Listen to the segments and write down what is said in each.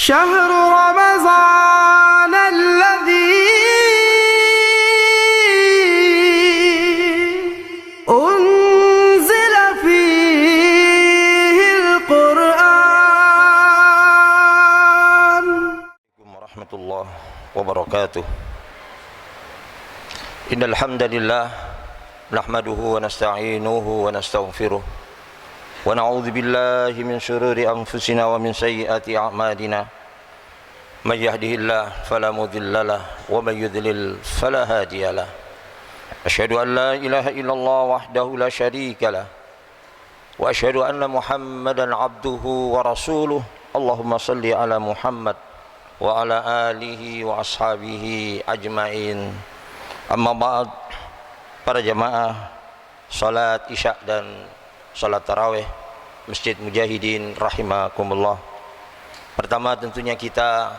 شهر رمضان الذي أنزل فيه القرآن. ورحمة الله وبركاته. إن الحمد لله نحمده ونستعينه ونستغفره ونعوذ بالله من شرور أنفسنا ومن سيئات أعمالنا. من يهده الله فلا مضل له ومن يضلل فلا هادي له. أشهد أن لا إله إلا الله وحده لا شريك له وأشهد أن محمدا عبده ورسوله. اللهم صل على محمد وعلى آله وأصحابه أجمعين. Amma ba'd, para jamaah salat isya dan salat tarawih Masjid Mujahidin rahimakumullah. Pertama tentunya kita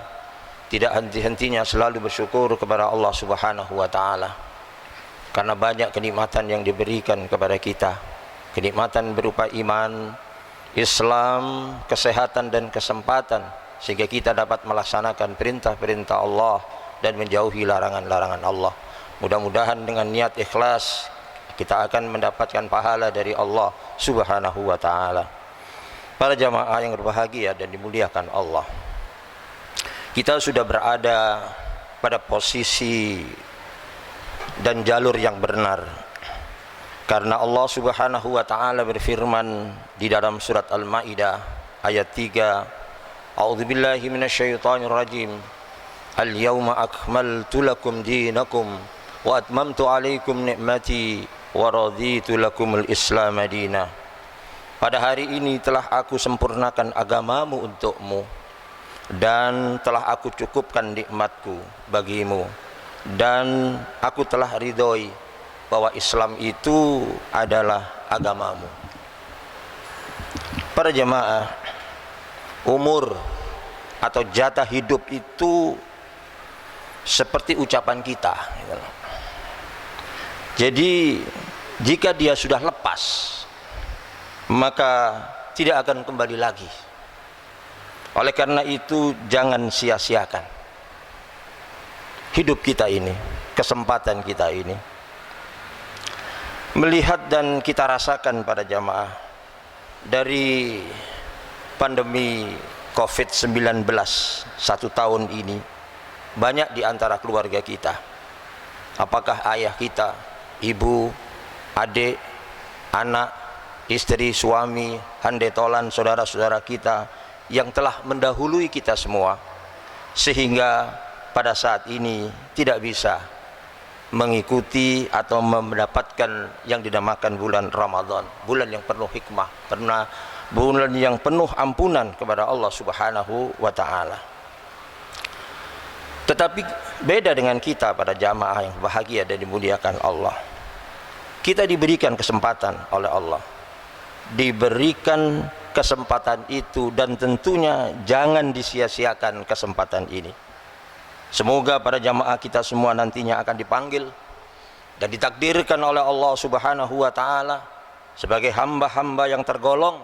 tidak henti-hentinya selalu bersyukur kepada Allah Subhanahu wa taala karena banyak kenikmatan yang diberikan kepada kita. Kenikmatan berupa iman, Islam, kesehatan dan kesempatan sehingga kita dapat melaksanakan perintah-perintah Allah dan menjauhi larangan-larangan Allah. Mudah-mudahan dengan niat ikhlas kita akan mendapatkan pahala dari Allah Subhanahu wa taala. Para jamaah yang berbahagia dan dimuliakan Allah, kita sudah berada pada posisi dan jalur yang benar karena Allah Subhanahu wa taala berfirman di dalam surat Al-Maidah ayat 3, A'udzubillahi minasyaitonir rajim. Al-yawma akmaltu lakum dinakum wa atmamtu alaikum ni'mati wa raditu lakumul islam madina. Pada hari ini telah aku sempurnakan agamamu untukmu dan telah aku cukupkan nikmatku bagimu dan aku telah ridhoi bahwa Islam itu adalah agamamu. Para jamaah, umur atau jatah hidup itu seperti ucapan kita. Jadi jika dia sudah lepas, maka tidak akan kembali lagi. Oleh karena itu jangan sia-siakan hidup kita ini, kesempatan kita ini. Melihat dan kita rasakan pada jamaah dari pandemi COVID-19 1 tahun ini, banyak di antara keluarga kita, apakah ayah kita, ibu, adik, anak, istri, suami, handetolan, saudara-saudara kita yang telah mendahului kita semua, sehingga pada saat ini tidak bisa mengikuti atau mendapatkan yang dinamakan bulan Ramadan, bulan yang penuh hikmah, bulan yang penuh ampunan kepada Allah Subhanahu wa taala. Tetapi beda dengan kita pada jamaah yang bahagia dan dimuliakan Allah. Kita diberikan kesempatan oleh Allah, diberikan kesempatan itu, dan tentunya jangan disia-siakan kesempatan ini. Semoga para jamaah kita semua nantinya akan dipanggil dan ditakdirkan oleh Allah Subhanahu wa taala sebagai hamba-hamba yang tergolong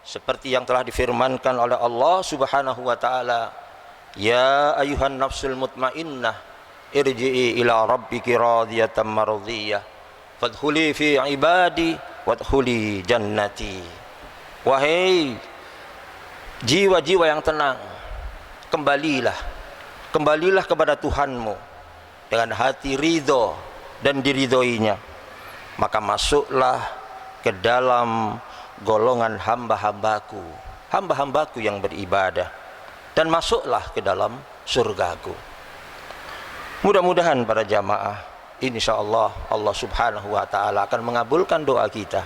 seperti yang telah difirmankan oleh Allah Subhanahu wa taala, ya ayuhan nafsul mutmainnah irji'i ila rabbiki radiyatan mardiyah fadkhuli fi ibadi wadkhuli jannati. Wahai jiwa-jiwa yang tenang, kembalilah kepada Tuhanmu dengan hati ridho dan diridhoinya, maka masuklah ke dalam golongan hamba-hambaku yang beribadah, dan masuklah ke dalam surgaku. Mudah-mudahan para jamaah, insyaallah Allah Subhanahu wa taala akan mengabulkan doa kita.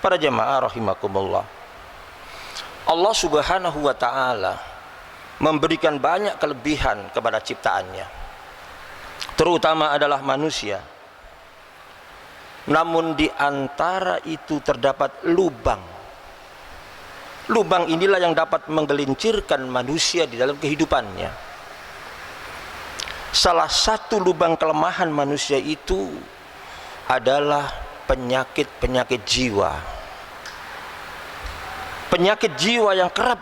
Para jamaah rahimakumullah, Allah Subhanahu wa taala memberikan banyak kelebihan kepada ciptaannya, terutama adalah manusia. Namun di antara itu terdapat lubang. Lubang inilah yang dapat menggelincirkan manusia di dalam kehidupannya. Salah satu lubang kelemahan manusia itu adalah penyakit-penyakit jiwa. Penyakit jiwa yang kerap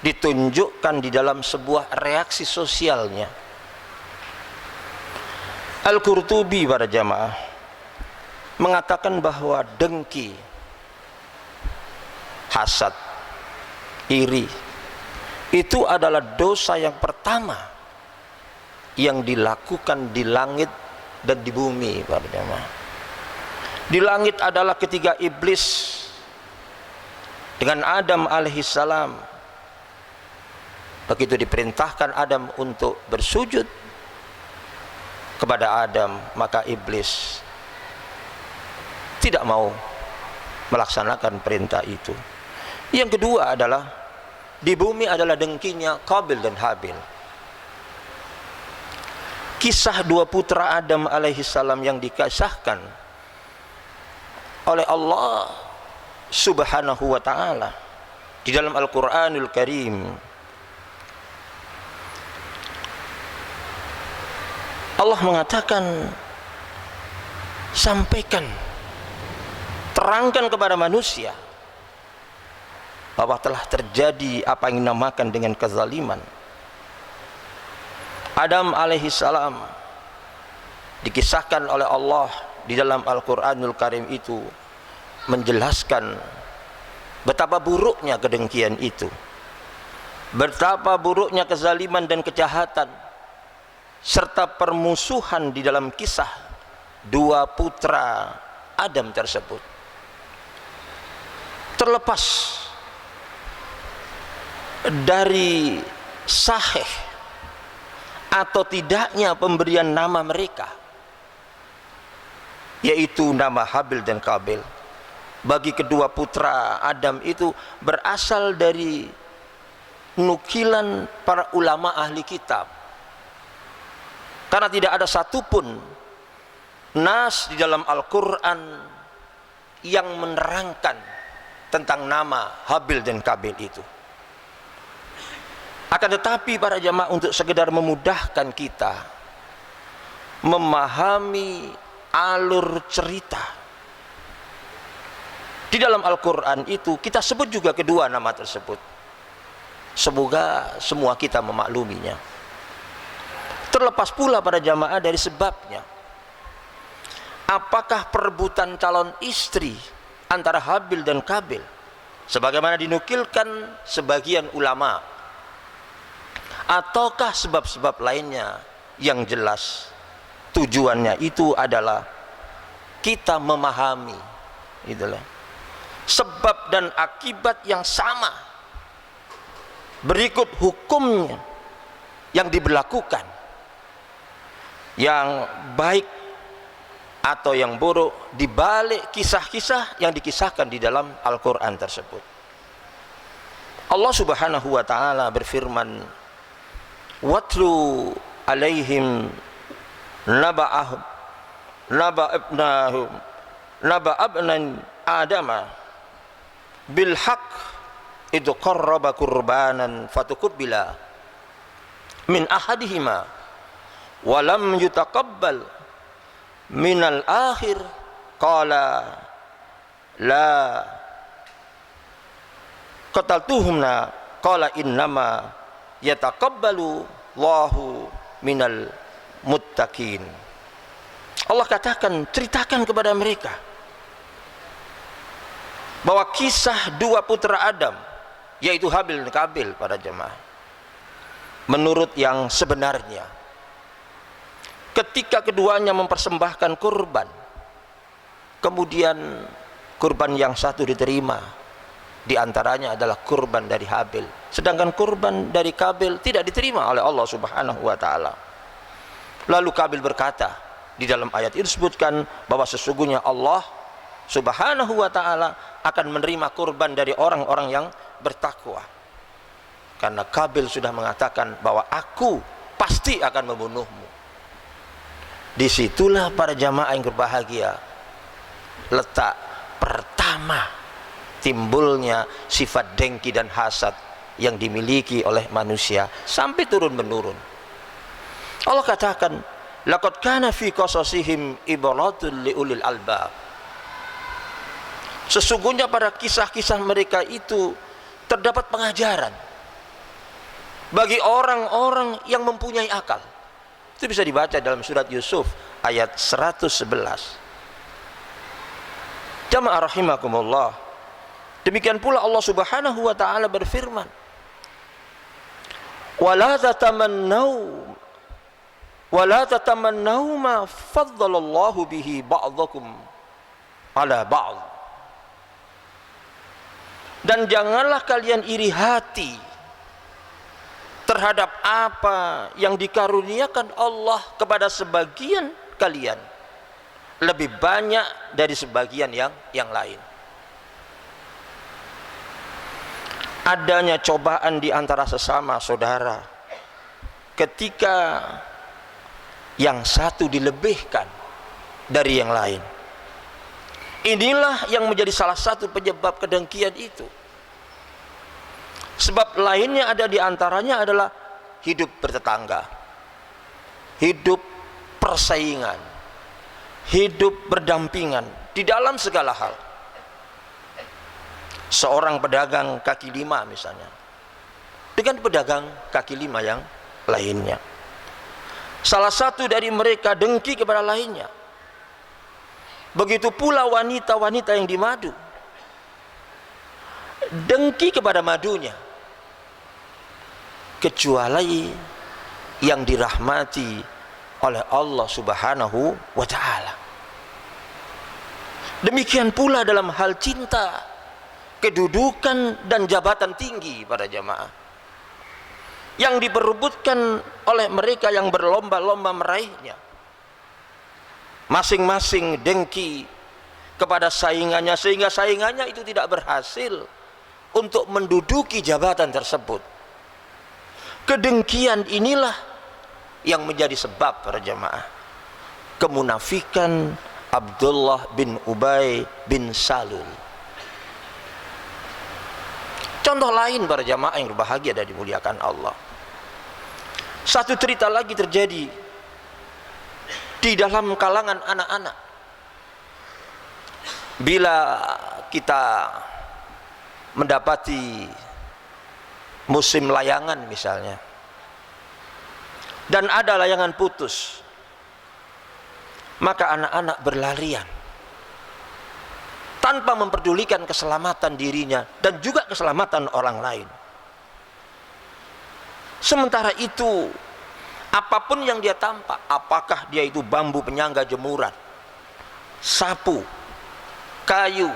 ditunjukkan di dalam sebuah reaksi sosialnya. Al-Qurtubi para jamaah mengatakan bahwa dengki, hasad, iri itu adalah dosa yang pertama yang dilakukan di langit dan di bumi para jamaah. Di langit adalah ketika iblis dengan Adam alaihissalam, begitu diperintahkan Adam untuk bersujud kepada Adam, maka iblis tidak mau melaksanakan perintah itu. Yang kedua adalah di bumi adalah dengkinya Qabil dan Habil. Kisah dua putra Adam alaihissalam yang dikisahkan oleh Allah subhanahu wa ta'ala di dalam Al-Quranul Karim. Allah mengatakan, sampaikan, terangkan kepada manusia bahwa telah terjadi apa yang dinamakan dengan kezaliman. Adam alaihissalam dikisahkan oleh Allah di dalam Al-Quranul Karim itu menjelaskan betapa buruknya kedengkian itu, betapa buruknya kezaliman dan kejahatan serta permusuhan di dalam kisah dua putra Adam tersebut. Terlepas dari sahih atau tidaknya pemberian nama mereka, yaitu nama Habil dan Qabil, bagi kedua putra Adam itu berasal dari nukilan para ulama ahli kitab. Karena tidak ada satupun nas di dalam Al-Quran yang menerangkan tentang nama Habil dan Qabil itu. Akan tetapi para jamaah, untuk sekedar memudahkan kita memahami alur cerita di dalam Al-Quran itu, kita sebut juga kedua nama tersebut. Semoga semua kita memakluminya. Terlepas pula para jamaah dari sebabnya, apakah perebutan calon istri antara Habil dan Qabil sebagaimana dinukilkan sebagian ulama, ataukah sebab-sebab lainnya yang jelas tujuannya itu adalah kita memahami itulah sebab dan akibat yang sama, berikut hukumnya yang diberlakukan, yang baik atau yang buruk di balik kisah-kisah yang dikisahkan di dalam Al-Quran tersebut. Allah subhanahu wa ta'ala berfirman, watlu alaihim naba abnan adama bil haq idh qarraba qurbanan fatukubbila min ahadihima walam yutaqabbal minal akhir qala la qataltuhumna qala innama yataqabbalu Allahu minal muttaqin. Allah katakan, ceritakan kepada mereka bahwa kisah dua putra Adam, yaitu Habil dan Qabil pada jemaah, menurut yang sebenarnya, ketika keduanya mempersembahkan kurban, kemudian kurban yang satu diterima, di antaranya adalah kurban dari Habil, sedangkan kurban dari Qabil tidak diterima oleh Allah subhanahu wa ta'ala. Lalu Qabil berkata, di dalam ayat ini disebutkan bahwa sesungguhnya Allah subhanahu wa ta'ala akan menerima kurban dari orang-orang yang bertakwa, karena Qabil sudah mengatakan bahwa aku pasti akan membunuhmu. Disitulah para jamaah yang berbahagia letak pertama timbulnya sifat dengki dan hasad yang dimiliki oleh manusia sampai turun menurun. Allah katakan, laqad kana fi qasasihim ibratun liulil albab. Sesungguhnya pada kisah-kisah mereka itu terdapat pengajaran bagi orang-orang yang mempunyai akal. Itu bisa dibaca dalam surat Yusuf ayat 111. Jamaah rahimakumullah. Demikian pula Allah Subhanahu wa taala berfirman, "Wala tatamannaw ma faddalallahu bihi ba'dakum ala ba'd." Dan janganlah kalian iri hati terhadap apa yang dikaruniakan Allah kepada sebagian kalian lebih banyak dari sebagian yang lain. Adanya cobaan di antara sesama saudara ketika yang satu dilebihkan dari yang lain. Inilah yang menjadi salah satu penyebab kedengkian itu. Sebab lainnya ada di antaranya adalah hidup bertetangga, hidup persaingan, hidup berdampingan di dalam segala hal. Seorang pedagang kaki lima misalnya dengan pedagang kaki lima yang lainnya, salah satu dari mereka dengki kepada lainnya. Begitu pula wanita-wanita yang di madu dengki kepada madunya, kecuali yang dirahmati oleh Allah Subhanahu wa ta'ala. Demikian pula dalam hal cinta, kedudukan dan jabatan tinggi pada jamaah yang diperebutkan oleh mereka yang berlomba-lomba meraihnya. Masing-masing dengki kepada saingannya sehingga saingannya itu tidak berhasil untuk menduduki jabatan tersebut. Kedengkian inilah yang menjadi sebab para jamaah kemunafikan Abdullah bin Ubay bin Salul. Contoh lain para jamaah yang berbahagia dan dimuliakan Allah. Satu cerita lagi terjadi di dalam kalangan anak-anak. Bila kita mendapati musim layangan misalnya, dan ada layangan putus, maka anak-anak berlarian tanpa memperdulikan keselamatan dirinya dan juga keselamatan orang lain. Sementara itu, apapun yang dia tampak, apakah dia itu bambu penyangga jemuran, sapu, kayu,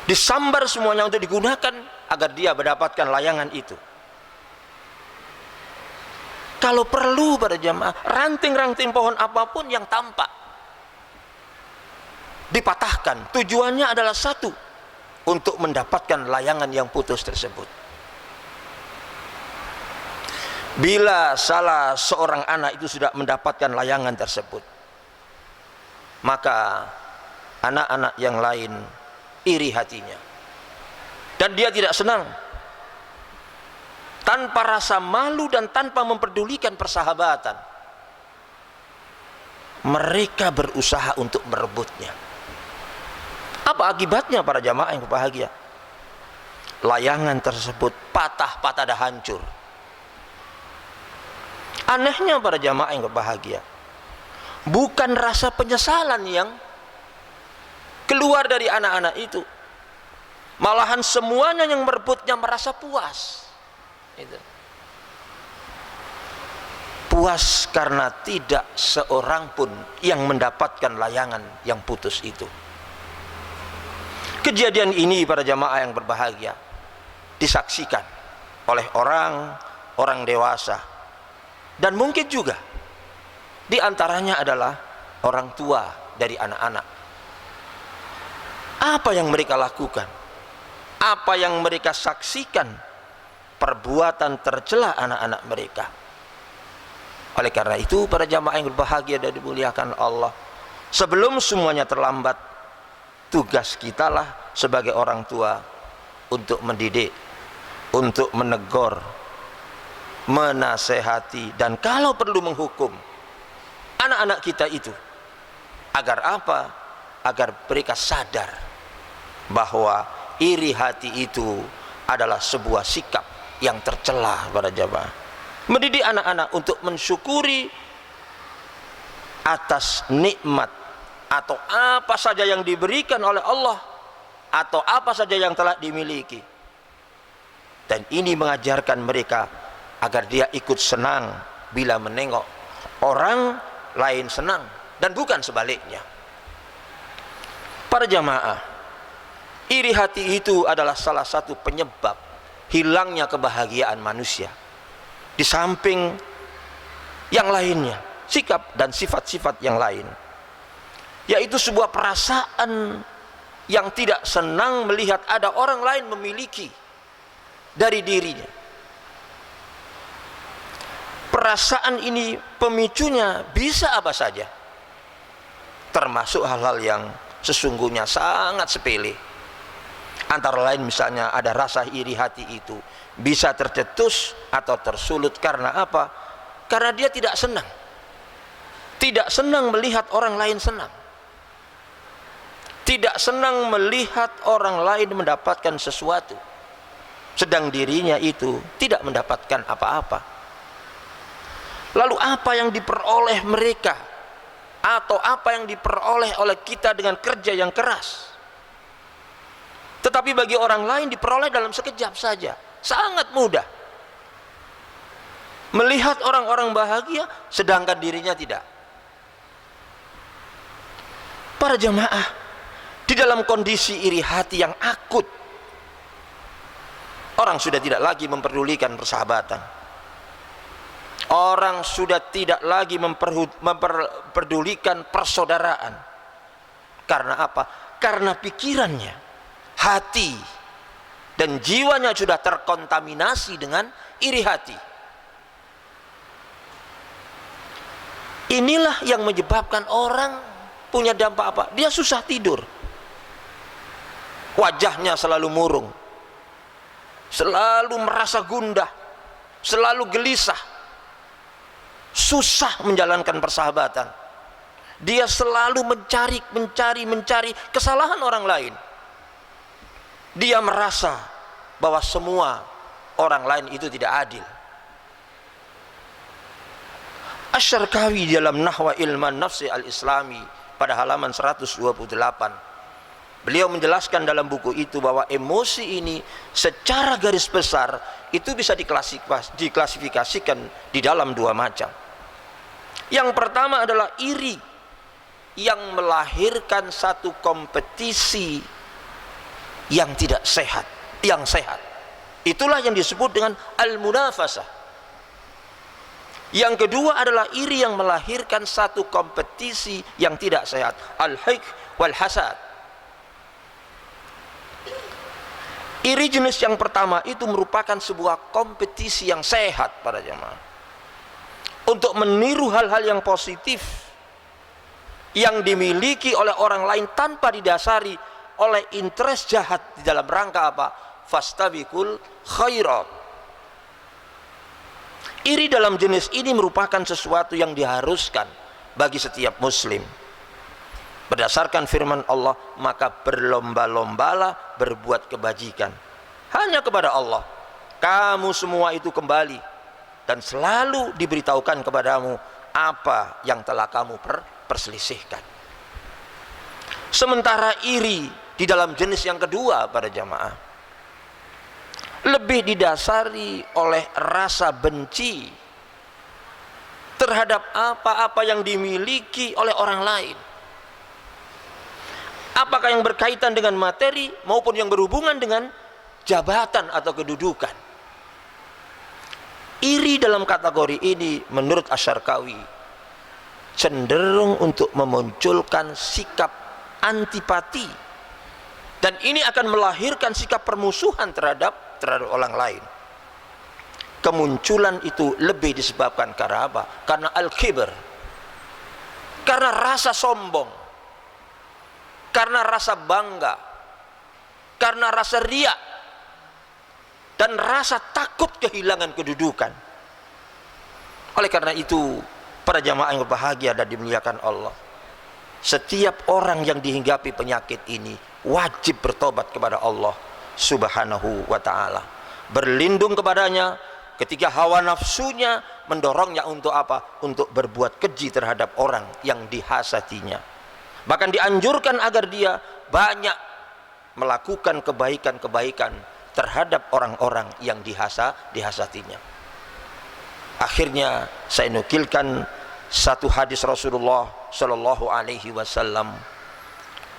disambar semuanya untuk digunakan agar dia mendapatkan layangan itu. Kalau perlu pada jamaah, ranting-ranting pohon apapun yang tampak dipatahkan, tujuannya adalah satu, untuk mendapatkan layangan yang putus tersebut. Bila salah seorang anak itu sudah mendapatkan layangan tersebut, maka anak-anak yang lain iri hatinya dan dia tidak senang. Tanpa rasa malu dan tanpa memperdulikan persahabatan, mereka berusaha untuk merebutnya. Apa akibatnya para jamaah yang berbahagia? Layangan tersebut patah-patah dan hancur. Anehnya para jamaah yang berbahagia, bukan rasa penyesalan yang keluar dari anak-anak itu, malahan semuanya yang merebutnya merasa puas. Puas karena tidak seorang pun yang mendapatkan layangan yang putus itu. Kejadian ini para jamaah yang berbahagia disaksikan oleh orang dewasa, dan mungkin juga di antaranya adalah orang tua dari anak-anak. Apa yang mereka lakukan? Apa yang mereka saksikan? Perbuatan tercela anak-anak mereka. Oleh karena itu para jamaah yang berbahagia dan dimuliakan Allah, sebelum semuanya terlambat, tugas kitalah sebagai orang tua untuk mendidik, untuk menegur, menasehati, dan kalau perlu menghukum anak-anak kita itu. Agar apa? Agar mereka sadar bahwa iri hati itu adalah sebuah sikap yang tercela para jamaah. Mendidik anak-anak untuk mensyukuri atas nikmat atau apa saja yang diberikan oleh Allah atau apa saja yang telah dimiliki. Dan ini mengajarkan mereka agar dia ikut senang bila menengok orang lain senang dan bukan sebaliknya. Para jamaah, iri hati itu adalah salah satu penyebab hilangnya kebahagiaan manusia. Di samping yang lainnya, sikap dan sifat-sifat yang lain, yaitu sebuah perasaan yang tidak senang melihat ada orang lain memiliki dari dirinya. Perasaan ini pemicunya bisa apa saja, termasuk hal-hal yang sesungguhnya sangat sepele. Antara lain misalnya ada rasa iri hati itu bisa tercetus atau tersulut karena apa? Karena dia tidak senang melihat orang lain senang, tidak senang melihat orang lain mendapatkan sesuatu, sedang dirinya itu tidak mendapatkan apa-apa. Lalu apa yang diperoleh mereka atau apa yang diperoleh oleh kita dengan kerja yang keras, tetapi bagi orang lain diperoleh dalam sekejap saja, sangat mudah. Melihat orang-orang bahagia sedangkan dirinya tidak. Para jamaah, di dalam kondisi iri hati yang akut, orang sudah tidak lagi memperdulikan persahabatan. Orang sudah tidak lagi memperdulikan persaudaraan. Karena apa? Karena pikirannya, hati dan jiwanya sudah terkontaminasi dengan iri hati. Inilah yang menyebabkan orang punya dampak apa? Dia susah tidur, wajahnya selalu murung, selalu merasa gundah, selalu gelisah, susah menjalankan persahabatan. Dia selalu mencari kesalahan orang lain. Dia merasa bahwa semua orang lain itu tidak adil. Asy-Syarqawi dalam Nahwa Ilman Nafsi Al-Islami pada halaman 128, beliau menjelaskan dalam buku itu bahwa emosi ini secara garis besar itu bisa diklasifikasikan di dalam dua macam. Yang pertama adalah iri yang melahirkan satu kompetisi yang tidak sehat, yang sehat. Itulah yang disebut dengan al-munafasah. Yang kedua adalah iri yang melahirkan satu kompetisi yang tidak sehat, al-hiqd wal hasad. Iri jenis yang pertama itu merupakan sebuah kompetisi yang sehat para jamaah, untuk meniru hal-hal yang positif yang dimiliki oleh orang lain tanpa didasari oleh interest jahat di dalam rangka apa? Fastabiqul khairat. Iri dalam jenis ini merupakan sesuatu yang diharuskan bagi setiap muslim. Berdasarkan firman Allah, maka berlomba-lombalah berbuat kebajikan hanya kepada Allah. Kamu semua itu kembali dan selalu diberitahukan kepadamu apa yang telah kamu perselisihkan. Sementara iri di dalam jenis yang kedua pada jamaah lebih didasari oleh rasa benci terhadap apa-apa yang dimiliki oleh orang lain, apakah yang berkaitan dengan materi maupun yang berhubungan dengan jabatan atau kedudukan. Iri dalam kategori ini menurut Asy-Syarqawi cenderung untuk memunculkan sikap antipati, dan ini akan melahirkan sikap permusuhan terhadap orang lain. Kemunculan itu lebih disebabkan karena apa? Karena al-kibr, karena rasa sombong, karena rasa bangga, karena rasa riya, dan rasa takut kehilangan kedudukan. Oleh karena itu, para jamaah yang berbahagia dan dimuliakan Allah, setiap orang yang dihinggapi penyakit ini wajib bertobat kepada Allah Subhanahu wa ta'ala. berlindung kepadanya ketika hawa nafsunya mendorongnya untuk apa? Untuk berbuat keji terhadap orang yang dihasatinya. Bahkan dianjurkan agar dia banyak melakukan kebaikan-kebaikan terhadap orang-orang yang dihasatinya. Akhirnya saya nukilkan satu hadis Rasulullah sallallahu alaihi wasallam.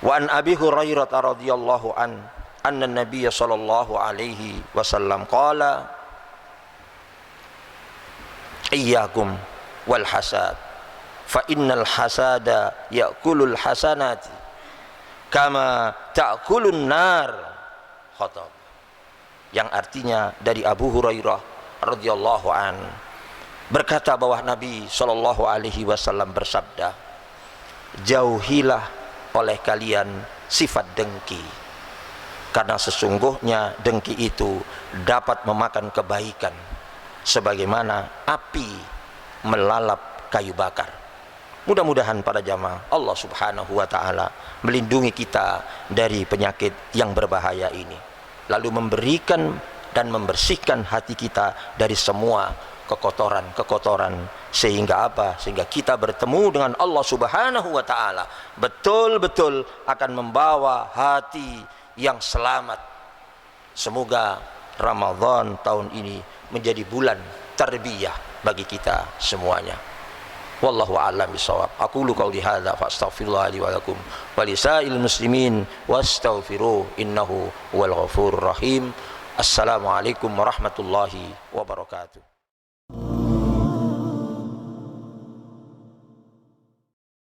Wa an Abi Hurairah radhiyallahu anna Nabiy sallallahu alaihi wasallam qala iyyakum wal hasad fa innal hasada ya'kulul hasanati kama ta'kulun nar khatab. Yang artinya dari Abu Hurairah radhiyallahu an berkata bahwa Nabi sallallahu alaihi wasallam bersabda, jauhilah oleh kalian sifat dengki, karena sesungguhnya dengki itu dapat memakan kebaikan sebagaimana api melalap kayu bakar. Mudah-mudahan para jamaah Allah subhanahu wa ta'ala melindungi kita dari penyakit yang berbahaya ini, lalu memberikan dan membersihkan hati kita dari semua kekotoran-kekotoran, sehingga apa? Sehingga kita bertemu dengan Allah subhanahu wa ta'ala betul-betul akan membawa hati yang selamat. Semoga Ramadan tahun ini menjadi bulan tarbiyah bagi kita semuanya. Wallahu a'lam bishawab. Aqulu qouli hadza fa astaghfirullah li wa lakum wa lisa'il muslimin wastaghfiruh innahu huwal ghafurur rahim. Assalamualaikum warahmatullahi wabarakatuh.